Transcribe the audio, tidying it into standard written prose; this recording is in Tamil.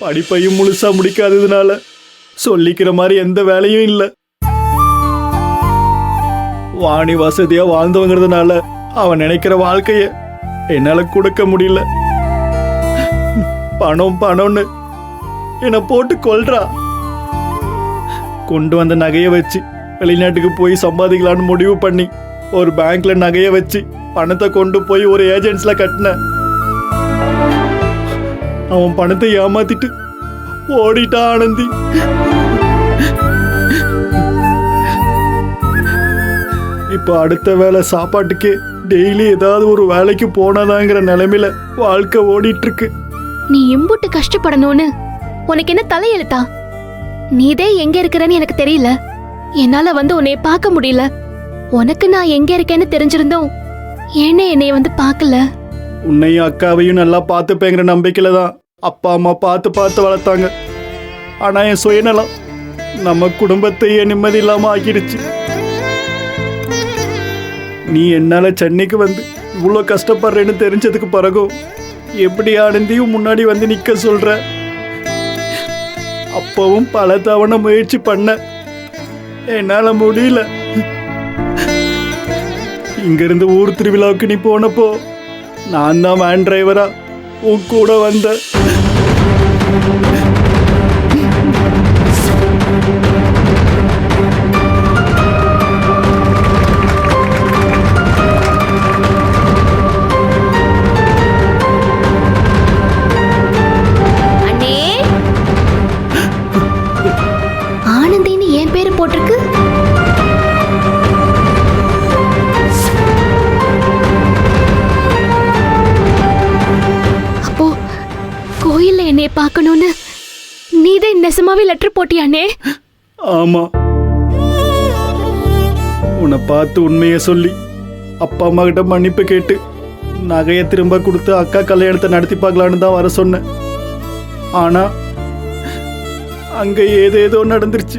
படிப்பையும் முழுசா முடிக்காததுனால சொல்லிக்கிற மாதிரி எந்த வேலையும் இல்லை. வாணி வசதியா வாழ்ந்தவங்கிறதுனால அவன் நினைக்கிற வாழ்க்கைய என்னால கொடுக்க முடியல. பணம் பணம்னு என்னை போட்டு கொல்றா. கொண்டு வந்த நகையை வச்சு வெளிநாட்டுக்கு போய் சம்பாதிக்கலான்னு முடிவு பண்ணி ஒரு பேங்க்ல நகையை வச்சு பணத்தை கொண்டு போய் ஒரு ஏஜென்ட்ஸ்ல கட்டின. அவன் பணத்தை ஏமாத்திட்டு ஓடிட்டா ஆனந்தி. இப்ப அடுத்த வேலை சாப்பாட்டுக்கு டெய்லி ஏதாவது ஒரு வேலைக்கு போனாதாங்கிற நிலைமையில வாழ்க்கை ஓடிட்டு இருக்கு. நீ இம்புட்டு கஷ்டப்படணும்னு உனக்கு என்ன தலையெழுத்தா? நீதே எங்க இருக்கிறன்னு எனக்கு தெரியல. என்னால வந்து உன்னை பார்க்க முடியல. உனக்கு நான் எங்க இருக்கேன்னு தெரிஞ்சிருந்தோம் ஏனே என்னைய வந்து பார்க்கல? உன்னையும் அக்காவையும் நல்லா பார்த்துப்பேங்கிற நம்பிக்கையில தான் அப்பா அம்மா பார்த்து பார்த்து வளர்த்தாங்க. ஆனா என் சுயநலம் நம்ம குடும்பத்தையே நிம்மதி இல்லாம ஆக்கிடுச்சு. நீ என்னால சென்னைக்கு வந்து இவ்வளோ கஷ்டப்படுறேன்னு தெரிஞ்சதுக்கு பிறகும் எப்படி ஆனந்தியும் முன்னாடி வந்து நிக்க சொல்ற? அப்பவும் பல தவணை முயற்சி பண்ண, என்னால முடியல. இங்கிருந்து ஊர் திருவிழாவுக்கு நீ போனப்போ நான் தான் வேன் டிரைவரா உன் கூட வந்த. ஆனந்தின்னு என் பேரு போட்டிருக்கு. அப்போ கோயில்ல என்னைய பார்க்கணும்னு நீதான் நெசமாவே லெட்டர் போட்டியானே? ஆமா, உன்னை பார்த்து உண்மையை சொல்லி அப்பா அம்மா கிட்ட மன்னிப்பு கேட்டு நகையை திரும்ப கொடுத்து அக்கா கல்யாணத்தை நடத்தி பார்க்கலான்னு தான் வர சொன்னேன். ஆனா அங்க ஏதேதோ நடந்துருச்சு.